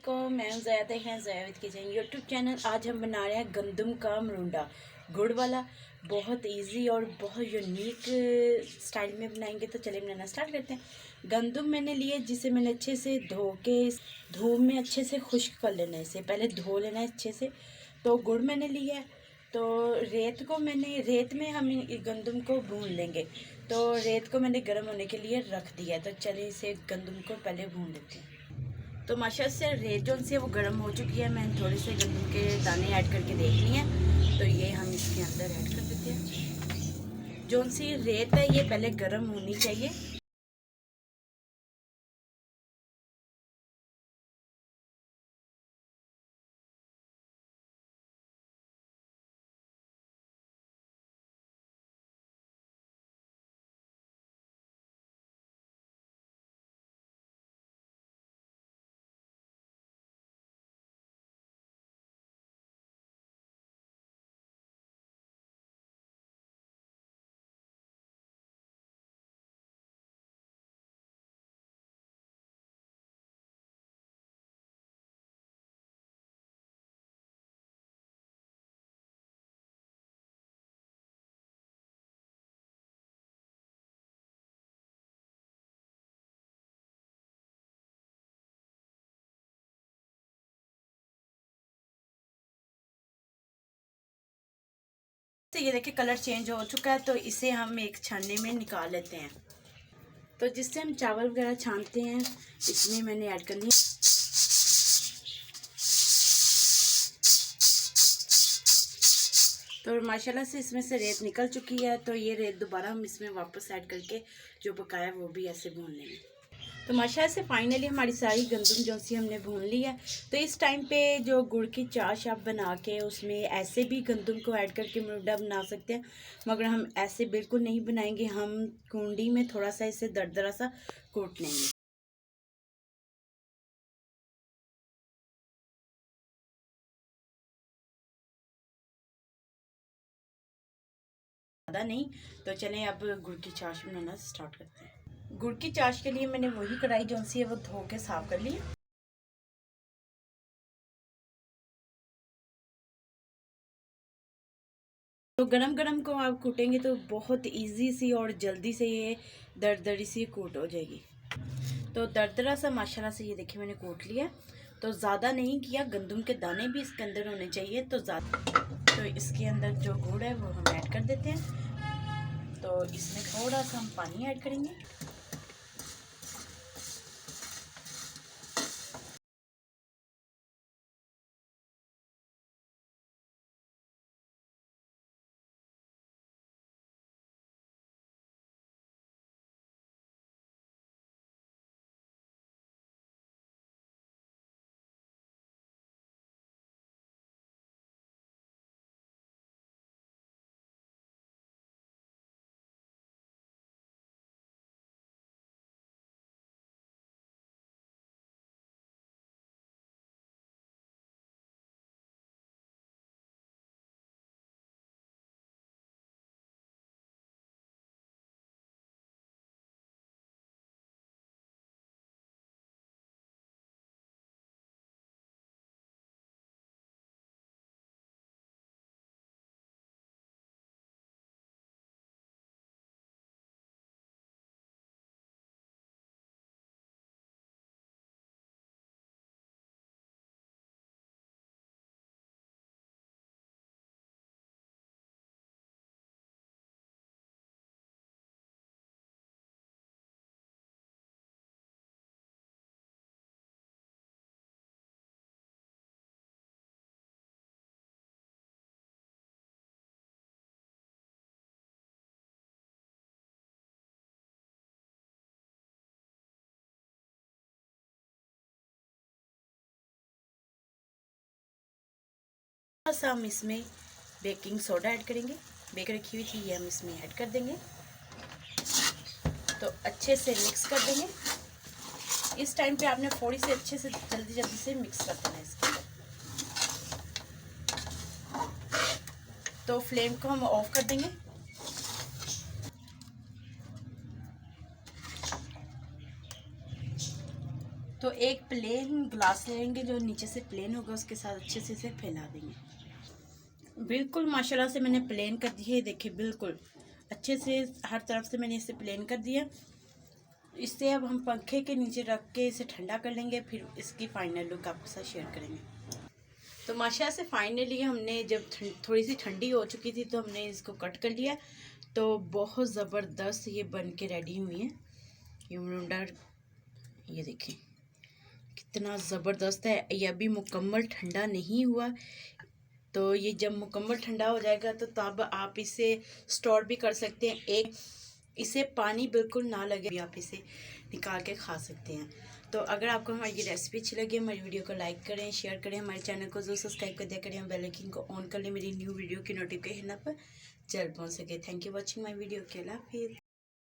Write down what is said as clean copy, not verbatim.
वालेकुम, मैं हूं ज़यादा हैं ज़याविद किचन यूट्यूब चैनल। आज हम बना रहे हैं गंदम का मरूंडा गुड़ वाला। बहुत इजी और बहुत यूनिक स्टाइल में बनाएंगे। तो चलिए बनाना स्टार्ट करते हैं। गंदम मैंने लिए जिसे मैंने अच्छे से धो के धूप में अच्छे से खुश्क कर लेना है। इसे पहले धो लेना है अच्छे से। तो गुड़ मैंने लिया है। तो रेत में हम गंदम को भून लेंगे। तो रेत को मैंने गर्म होने के लिए रख दिया है। तो चलिए इसे गंदम को पहले भून लेते हैं। तो माशा से रेत जो से वो गर्म हो चुकी है। मैंने थोड़े से गंदम के दाने ऐड करके देख लिए हैं। तो ये हम इसके अंदर ऐड कर देते हैं। जो सी रेत है ये पहले गर्म होनी चाहिए। तो ये देखिए कलर चेंज हो चुका है। तो इसे हम एक छानने में निकाल लेते हैं। तो जिससे हम चावल वगैरह छानते हैं इसमें मैंने ऐड कर लिया। तो माशाल्लाह से इसमें से रेत निकल चुकी है। तो ये रेत दोबारा हम इसमें वापस ऐड करके जो पकाया वो भी ऐसे भून लेंगे। तो माशाल्लाह से फाइनली हमारी सारी गंदम जो सी हमने भून ली है। तो इस टाइम पे जो गुड़ की चाश आप बना के उसमें ऐसे भी गंदम को ऐड करके मरूंडा बना सकते हैं। मगर हम ऐसे बिल्कुल नहीं बनाएंगे। हम कुंडी में थोड़ा सा इसे दरदरा सा कूट लेंगे। ज़्यादा नहीं। तो चलें अब गुड़ की चाश बनाना स्टार्ट करते हैं। गुड़ की चाश के लिए मैंने वही कढ़ाई जो सी है वो धो के साफ कर ली। तो गरम गरम को आप कूटेंगे तो बहुत इजी सी और जल्दी से ये दरदरी सी कूट हो जाएगी। तो दरदरा सा माशाल्लाह से ये देखिए मैंने कूट लिया। तो ज़्यादा नहीं किया। गंदम के दाने भी इसके अंदर होने चाहिए। तो इसके अंदर जो गुड़ है वो हम ऐड कर देते हैं। तो इसमें थोड़ा सा हम पानी ऐड करेंगे। सा हम इसमें बेकिंग सोडा ऐड करेंगे। बेक रखी हुई थी ये हम इसमें ऐड कर देंगे। तो अच्छे से मिक्स कर देंगे। इस टाइम पे आपने थोड़ी सी अच्छे से जल्दी जल्दी से मिक्स कर देना है इसके अंदर। तो फ्लेम को हम ऑफ कर देंगे। तो एक प्लेन ग्लास लेंगे जो नीचे से प्लेन होगा, उसके साथ अच्छे से इसे फैला देंगे। बिल्कुल माशाल्लाह से मैंने प्लेन कर दिया है, देखिए बिल्कुल अच्छे से हर तरफ से मैंने इसे प्लेन कर दिया। इससे अब हम पंखे के नीचे रख के इसे ठंडा कर लेंगे, फिर इसकी फाइनल लुक आपके साथ शेयर करेंगे। तो माशाल्लाह से फाइनली हमने जब थोड़ी सी ठंडी हो चुकी थी तो हमने इसको कट कर लिया। तो बहुत ज़बरदस्त ये बन के रेडी हुई है ये मरुंडा। ये देखिए कितना ज़बरदस्त है। ये अभी मुकम्मल ठंडा नहीं हुआ, तो ये जब मुकम्मल ठंडा हो जाएगा तो तब आप इसे स्टोर भी कर सकते हैं। एक इसे पानी बिल्कुल ना लगे, आप इसे निकाल के खा सकते हैं। तो अगर आपको हमारी ये रेसिपी अच्छी लगी, हमारी वीडियो को लाइक करें, शेयर करें, हमारे चैनल को जरूर सब्सक्राइब कर दिया करें, बेल आइकन को ऑन कर लें, मेरी न्यू वीडियो की नोटिफिकेशन आप जल्द पहुँच सके। Thank you watching my video. के अल्लाह हाफिज़।